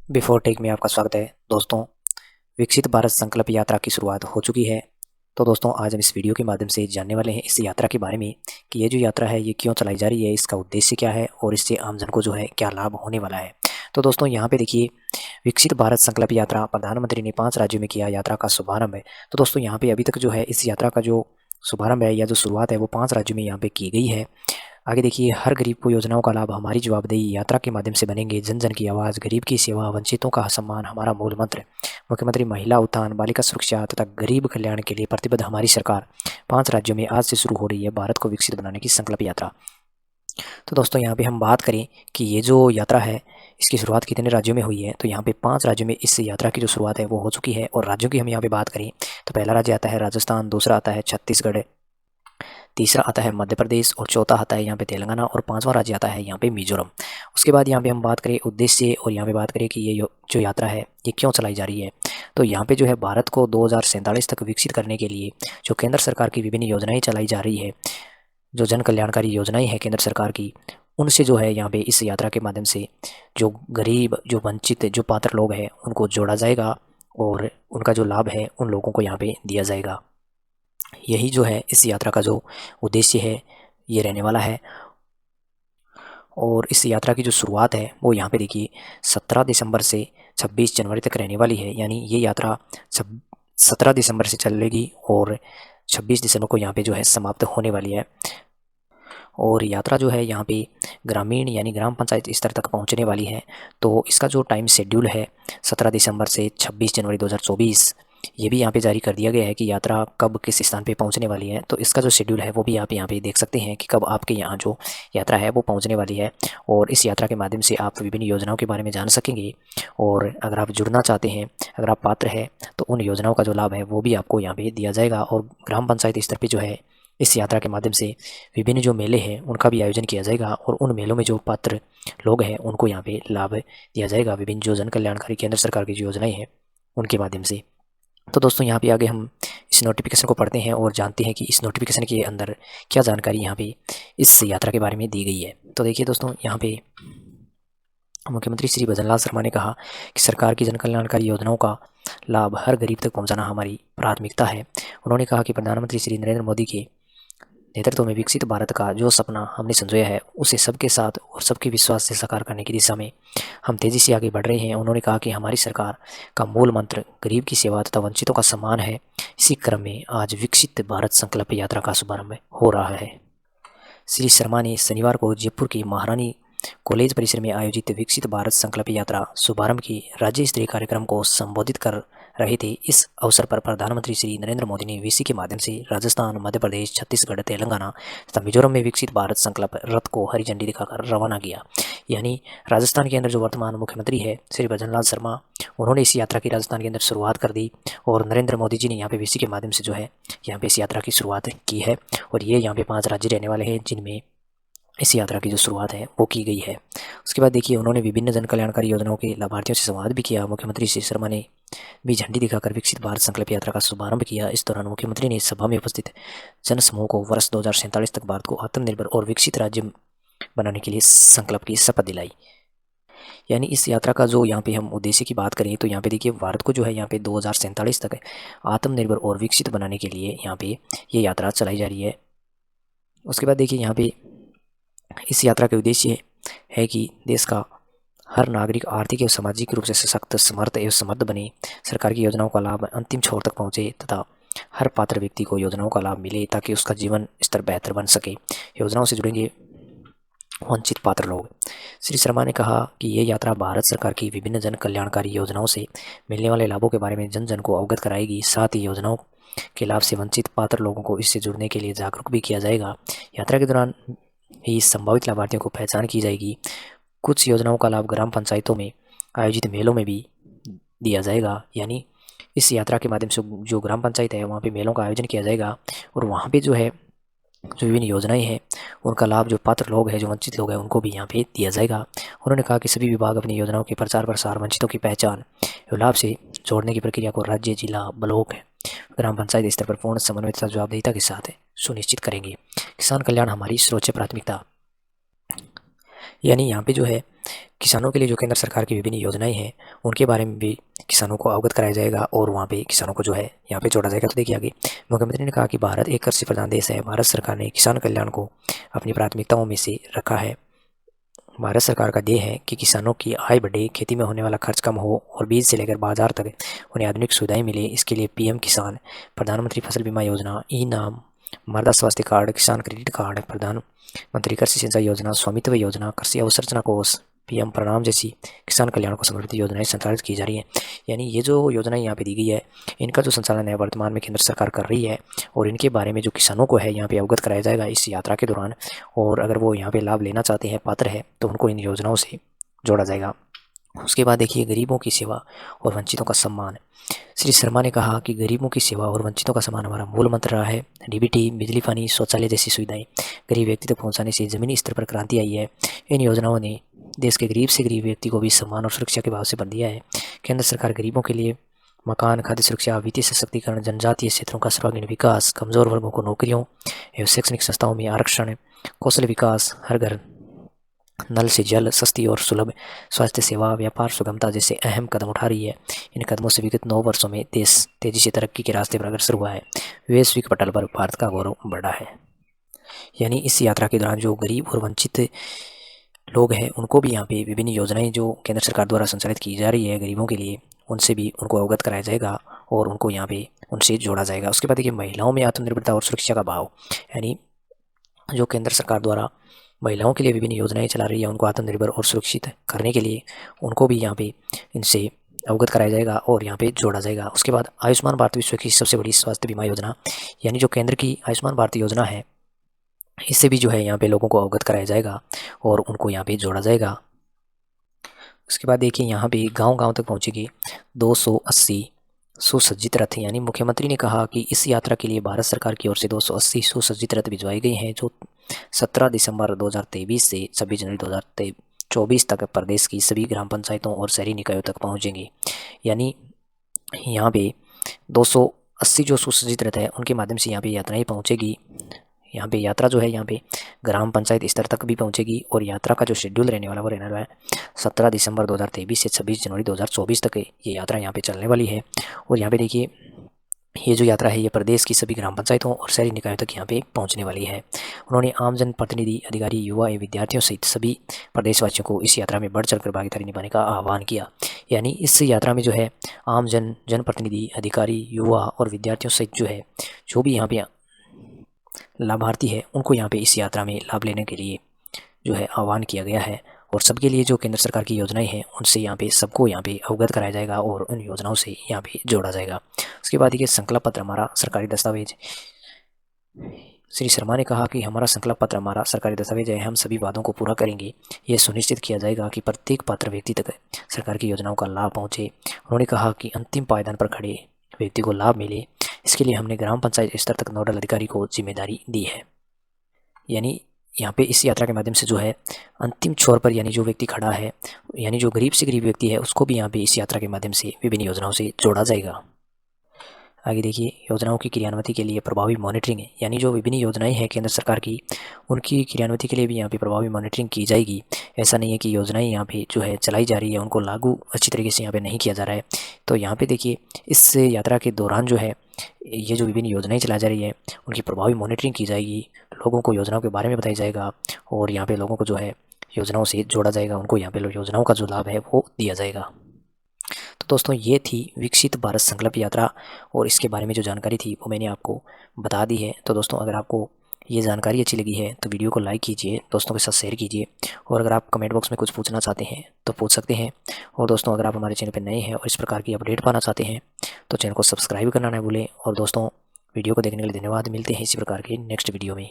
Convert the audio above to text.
Before take में आपका स्वागत है दोस्तों। विकसित भारत संकल्प यात्रा की शुरुआत हो चुकी है। तो दोस्तों आज हम इस वीडियो के माध्यम से जानने वाले हैं इस यात्रा के बारे में कि ये जो यात्रा है ये क्यों चलाई जा रही है, इसका उद्देश्य क्या है और इससे आमजन को जो है क्या लाभ होने वाला है। तो दोस्तों यहाँ पे देखिए, विकसित भारत संकल्प यात्रा प्रधानमंत्री ने 5 राज्यों में किया यात्रा का शुभारंभ है। तो दोस्तों यहाँ पे अभी तक जो है इस यात्रा का जो शुभारंभ है या जो शुरुआत है वो 5 राज्यों में यहाँ पे की गई है। आगे देखिए, हर गरीब को योजनाओं का लाभ, हमारी जवाबदेही यात्रा के माध्यम से बनेंगे जन जन की आवाज़, गरीब की सेवा, वंचितों का सम्मान हमारा मूल मंत्र। मुख्यमंत्री महिला उत्थान, बालिका सुरक्षा तथा गरीब कल्याण के लिए प्रतिबद्ध हमारी सरकार। 5 राज्यों में आज से शुरू हो रही है भारत को विकसित बनाने की संकल्प यात्रा। तो दोस्तों यहाँ पे हम बात करें कि ये जो यात्रा है इसकी शुरुआत कितने राज्यों में हुई है, तो यहाँ पे 5 राज्यों में इस यात्रा की जो शुरुआत है वो हो चुकी है। और राज्यों की हम यहाँ पे बात करें तो पहला राज्य आता है राजस्थान, दूसरा आता है छत्तीसगढ़, तीसरा आता है मध्य प्रदेश और चौथा आता है यहाँ पे तेलंगाना और पांचवा राज्य आता है यहाँ पे मिजोरम। उसके बाद यहाँ पे हम बात करें उद्देश्य और यहाँ पे बात करें कि ये जो यात्रा है ये क्यों चलाई जा रही है, तो यहाँ पे जो है भारत को 2047 तक विकसित करने के लिए जो केंद्र सरकार की विभिन्न योजनाएं चलाई जा रही है, जो जन कल्याणकारी योजनाएं हैं केंद्र सरकार की, उनसे जो है यहाँ पे इस यात्रा के माध्यम से जो गरीब, जो वंचित, जो पात्र लोग हैं उनको जोड़ा जाएगा और उनका जो लाभ है उन लोगों को यहाँ पे दिया जाएगा। यही जो है इस यात्रा का जो उद्देश्य है ये रहने वाला है। और इस यात्रा की जो शुरुआत है वो यहाँ पे देखिए 17 दिसंबर से 26 जनवरी तक रहने वाली है। यानी ये यात्रा 17 दिसंबर से चलेगी और 26 दिसंबर को यहाँ पे जो है समाप्त होने वाली है। और यात्रा जो है यहाँ पे ग्रामीण यानी ग्राम पंचायत स्तर तक पहुँचने वाली है। तो इसका जो टाइम शेड्यूल है 17 दिसंबर से 26 जनवरी 2024, ये भी यहाँ पे जारी कर दिया गया है कि यात्रा कब किस स्थान पे पहुँचने वाली है। तो इसका जो शेड्यूल है वो भी आप यहाँ पे देख सकते हैं कि कब आपके यहाँ जो यात्रा है वो पहुँचने वाली है। और इस यात्रा के माध्यम से आप विभिन्न योजनाओं के बारे में जान सकेंगे। और अगर आप जुड़ना चाहते हैं, अगर आप पात्र हैं, तो उन योजनाओं का जो लाभ है वो भी आपको यहाँ पे दिया जाएगा। और ग्राम पंचायत स्तर पर जो है इस यात्रा के माध्यम से विभिन्न जो मेले हैं उनका भी आयोजन किया जाएगा और उन मेलों में जो पात्र लोग हैं उनको यहाँ पे लाभ दिया जाएगा, विभिन्न जो जन कल्याणकारी केंद्र सरकार की जो योजनाएं हैं उनके माध्यम से। तो दोस्तों यहाँ पे आगे हम इस नोटिफिकेशन को पढ़ते हैं और जानते हैं कि इस नोटिफिकेशन के अंदर क्या जानकारी यहाँ पे इस यात्रा के बारे में दी गई है। तो देखिए दोस्तों, यहाँ पे मुख्यमंत्री श्री भजनलाल शर्मा ने कहा कि सरकार की जन कल्याणकारी योजनाओं का लाभ हर गरीब तक पहुँचाना हमारी प्राथमिकता है। उन्होंने कहा कि प्रधानमंत्री श्री नरेंद्र मोदी के नेतृत्व में विकसित भारत का जो सपना हमने संजोया है उसे सबके साथ और सबके विश्वास से साकार करने की दिशा में हम तेजी से आगे बढ़ रहे हैं। उन्होंने कहा कि हमारी सरकार का मूल मंत्र गरीब की सेवा तथा वंचितों का सम्मान है। इसी क्रम में आज विकसित भारत संकल्प यात्रा का शुभारंभ हो रहा है। श्री शर्मा ने शनिवार को जयपुर की महारानी कॉलेज परिसर में आयोजित विकसित भारत संकल्प यात्रा शुभारंभ की राज्य स्तरीय कार्यक्रम को संबोधित कर रहे थे। इस अवसर पर प्रधानमंत्री श्री नरेंद्र मोदी ने वीसी के माध्यम से राजस्थान, मध्य प्रदेश, छत्तीसगढ़, तेलंगाना तथा मिजोरम में विकसित भारत संकल्प रथ को हरी झंडी दिखाकर रवाना किया। यानी राजस्थान के अंदर जो वर्तमान मुख्यमंत्री है श्री भजनलाल शर्मा, उन्होंने इस यात्रा की राजस्थान के अंदर शुरुआत कर दी और नरेंद्र मोदी जी ने यहाँ पे वीसी के माध्यम से जो है यहाँ पे इस यात्रा की शुरुआत की है। और ये यहाँ पे 5 राज्य रहने वाले हैं जिनमें इस यात्रा की जो शुरुआत है वो की गई है। उसके बाद देखिए, उन्होंने विभिन्न जन कल्याणकारी योजनाओं के लाभार्थियों से संवाद भी किया। मुख्यमंत्री श्री शर्मा ने भी झंडी दिखाकर विकसित भारत संकल्प यात्रा का शुभारंभ किया। इस दौरान मुख्यमंत्री ने सभा में उपस्थित जन समूह को वर्ष 2047 तक भारत को आत्मनिर्भर और विकसित राज्य बनाने के लिए संकल्प की शपथ दिलाई। यानी इस यात्रा का जो यहाँ पे हम उद्देश्य की बात करें तो यहाँ पे देखिए, भारत को जो है यहाँ पे 2047 तक आत्मनिर्भर और विकसित बनाने के लिए यहाँ पे ये यात्रा चलाई जा रही है। उसके बाद देखिए, यहाँ पे इस यात्रा का उद्देश्य है कि देश का हर नागरिक आर्थिक एवं सामाजिक रूप से सशक्त, समर्थ एवं समृद्ध बने, सरकार की योजनाओं का लाभ अंतिम छोर तक पहुंचे तथा हर पात्र व्यक्ति को योजनाओं का लाभ मिले ताकि उसका जीवन स्तर बेहतर बन सके। योजनाओं से जुड़ेंगे वंचित पात्र लोग। श्री शर्मा ने कहा कि ये यात्रा भारत सरकार की विभिन्न जन कल्याणकारी योजनाओं से मिलने वाले लाभों के बारे में जन जन को अवगत कराएगी। साथ ही योजनाओं के लाभ से वंचित पात्र लोगों को इससे जुड़ने के लिए जागरूक भी किया जाएगा। यात्रा के दौरान ही संभावित लाभार्थियों को पहचान की जाएगी। कुछ योजनाओं का लाभ ग्राम पंचायतों में आयोजित मेलों में भी दिया जाएगा। यानी इस यात्रा के माध्यम से जो ग्राम पंचायत है वहाँ पे मेलों का आयोजन किया जाएगा और वहाँ पे जो है जो विभिन्न योजनाएं हैं उनका लाभ जो पात्र लोग हैं, जो वंचित लोग हैं, उनको भी यहाँ पे दिया जाएगा। उन्होंने कहा कि सभी विभाग अपनी योजनाओं के प्रचार प्रसार, वंचितों की पहचान एवं लाभ से जोड़ने की प्रक्रिया को राज्य, जिला, ब्लॉक, ग्राम पंचायत स्तर पर पूर्ण समन्वय तथा जवाबदेहिता के साथ सुनिश्चित करेंगे। किसान कल्याण हमारी सर्वोच्च प्राथमिकता। यानी यहाँ पे जो है किसानों के लिए जो केंद्र सरकार की विभिन्न योजनाएं हैं उनके बारे में भी किसानों को अवगत कराया जाएगा और वहाँ पे किसानों को जो है यहाँ पे जोड़ा जाएगा। तो देखिए आगे मुख्यमंत्री ने कहा कि भारत एक कृषि प्रधान देश है। भारत सरकार ने किसान कल्याण को अपनी प्राथमिकताओं में से रखा है। भारत सरकार का ध्येय है कि किसानों की आय बढ़े, खेती में होने वाला खर्च कम हो और बीज से लेकर बाजार तक उन्हें आधुनिक सुविधाएं मिले। इसके लिए पीएम किसान, प्रधानमंत्री फसल बीमा योजना, ई नाम, मृदा स्वास्थ्य कार्ड, किसान क्रेडिट कार्ड, प्रधानमंत्री कृषि सिंचाई योजना, स्वामित्व योजना, कृषि अवसंरचना कोष, पीएम प्रणाम जैसी किसान कल्याण को समर्पित योजनाएं संचालित की जा रही हैं। यानी ये जो योजनाएं यहाँ पे दी गई है इनका जो संचालन है वर्तमान में केंद्र सरकार कर रही है और इनके बारे में जो किसानों को है यहाँ पे अवगत कराया जाएगा इस यात्रा के दौरान। और अगर वो यहाँ पे लाभ लेना चाहते हैं, पात्र है, तो उनको इन योजनाओं से जोड़ा जाएगा। उसके बाद देखिए गरीबों की सेवा और वंचितों का सम्मान। श्री शर्मा ने कहा कि गरीबों की सेवा और वंचितों का सम्मान हमारा मूल मंत्र रहा है। डीबीटी, बिजली, पानी, शौचालय जैसी सुविधाएं गरीब व्यक्ति तक पहुंचाने से जमीनी स्तर पर क्रांति आई है। इन योजनाओं ने देश के गरीब से गरीब व्यक्ति को भी सम्मान और सुरक्षा के भाव से भर दिया है। केंद्र सरकार गरीबों के लिए मकान, खाद्य सुरक्षा, वित्तीय सशक्तिकरण, जनजातीय क्षेत्रों का सर्वांगीण विकास, कमजोर वर्गों को नौकरियों एवं शैक्षणिक संस्थाओं में आरक्षण, कौशल विकास, हर घर नल से जल, सस्ती और सुलभ स्वास्थ्य सेवा, व्यापार सुगमता जैसे अहम कदम उठा रही है। इन कदमों से विगत 9 वर्षों में देश तेजी से तरक्की के रास्ते पर अग्रसर हुआ है। वैश्विक पटल पर भारत का गौरव बढ़ा है। यानी इस यात्रा के दौरान जो गरीब और वंचित लोग हैं उनको भी यहाँ पे विभिन्न योजनाएं जो केंद्र सरकार द्वारा संचालित की जा रही है गरीबों के लिए, उनसे भी उनको अवगत कराया जाएगा और उनको यहाँ पे उनसे जोड़ा जाएगा। उसके बाद देखिए महिलाओं में आत्मनिर्भरता और सुरक्षा का भाव। यानी जो केंद्र सरकार द्वारा महिलाओं के लिए विभिन्न योजनाएं चला रही है उनको आत्मनिर्भर और सुरक्षित करने के लिए उनको भी यहाँ पे इनसे अवगत कराया जाएगा और यहाँ पे जोड़ा जाएगा। उसके बाद आयुष्मान भारत विश्व की सबसे बड़ी स्वास्थ्य बीमा योजना, यानी जो केंद्र की आयुष्मान भारत योजना है इससे भी जो है यहाँ पे लोगों को अवगत कराया जाएगा और उनको यहाँ पे जोड़ा जाएगा। उसके बाद देखिए यहाँ पे गांव-गांव तक पहुँचेगी 280 सुसज्जित रथ। यानी मुख्यमंत्री ने कहा कि इस यात्रा के लिए भारत सरकार की ओर से 280 सुसज्जित रथ भिजवाई गई हैं जो 17 दिसंबर 2023 से 26 जनवरी 2024 तक प्रदेश की सभी ग्राम पंचायतों और शहरी निकायों तक पहुँचेंगी। यानी यहाँ पे 280 जो सुसज्जित रथ है उनके माध्यम से यहाँ पे यात्राएं पहुँचेगी। यहाँ पे यात्रा जो है यहाँ पे ग्राम पंचायत स्तर तक भी पहुँचेगी और यात्रा का जो शेड्यूल रहने वाला वो रहने वाला है 17 दिसंबर 2023 से 26 जनवरी 2024 तक ये यात्रा यहाँ पे चलने वाली है। और यहाँ पे देखिए ये जो यात्रा है ये प्रदेश की सभी ग्राम पंचायतों और शहरी निकायों तक यहाँ पे पहुँचने वाली है। उन्होंने आम जन प्रतिनिधि, अधिकारी, युवा एवं विद्यार्थियों सहित सभी प्रदेशवासियों को इस यात्रा में बढ़ चढ़कर भागीदारी निभाने का आह्वान किया। यानी इस यात्रा में जो है आम जनप्रतिनिधि, अधिकारी, युवा और विद्यार्थियों सहित जो है जो भी यहाँ पे लाभार्थी है उनको यहाँ पे इस यात्रा में लाभ लेने के लिए जो है आह्वान किया गया है। और सबके लिए जो केंद्र सरकार की योजनाएं हैं उनसे यहाँ पे सबको यहाँ पे अवगत कराया जाएगा और उन योजनाओं से यहाँ पे जोड़ा जाएगा। उसके बाद ये संकल्प पत्र हमारा सरकारी दस्तावेज। श्री शर्मा ने कहा कि हमारा संकल्प पत्र हमारा सरकारी दस्तावेज है, हम सभी वादों को पूरा करेंगे। यह सुनिश्चित किया जाएगा कि प्रत्येक पात्र व्यक्ति तक सरकार की योजनाओं का लाभ पहुँचे। उन्होंने कहा कि अंतिम पायदान पर खड़े व्यक्ति को लाभ मिले, इसके लिए हमने ग्राम पंचायत स्तर तक नोडल अधिकारी को जिम्मेदारी दी है। यानी यहाँ पे इस यात्रा के माध्यम से जो है अंतिम छोर पर यानी जो व्यक्ति खड़ा है, यानी जो गरीब से गरीब व्यक्ति है उसको भी यहाँ पे इस यात्रा के माध्यम से विभिन्न योजनाओं से जोड़ा जाएगा। आगे देखिए योजनाओं की क्रियान्विति के लिए प्रभावी मॉनिटरिंग है। यानी जो विभिन्न योजनाएं हैं केंद्र सरकार की उनकी क्रियान्विति के लिए भी यहाँ पे प्रभावी मॉनिटरिंग की जाएगी। ऐसा नहीं है कि योजनाएं यहाँ पे जो है चलाई जा रही है उनको लागू अच्छी तरीके से यहाँ पे नहीं किया जा रहा है। तो यहाँ पे देखिए इस यात्रा के दौरान जो है ये जो विभिन्न योजनाएं चलाई जा रही है उनकी प्रभावी मॉनिटरिंग की जाएगी, लोगों को योजनाओं के बारे में बताया जाएगा और यहाँ पे लोगों को जो है योजनाओं से जोड़ा जाएगा, उनको यहाँ पे योजनाओं का जो लाभ है वो दिया जाएगा। तो दोस्तों ये थी विकसित भारत संकल्प यात्रा और इसके बारे में जो जानकारी थी वो मैंने आपको बता दी है। तो दोस्तों अगर आपको ये जानकारी अच्छी लगी है तो वीडियो को लाइक कीजिए, दोस्तों के साथ शेयर कीजिए और अगर आप कमेंट बॉक्स में कुछ पूछना चाहते हैं तो पूछ सकते हैं। और दोस्तों अगर आप हमारे चैनल पर नए हैं और इस प्रकार की अपडेट पाना चाहते हैं तो चैनल को सब्सक्राइब करना ना भूलें। और दोस्तों वीडियो को देखने के लिए धन्यवाद। मिलते हैं इसी प्रकार के नेक्स्ट वीडियो में।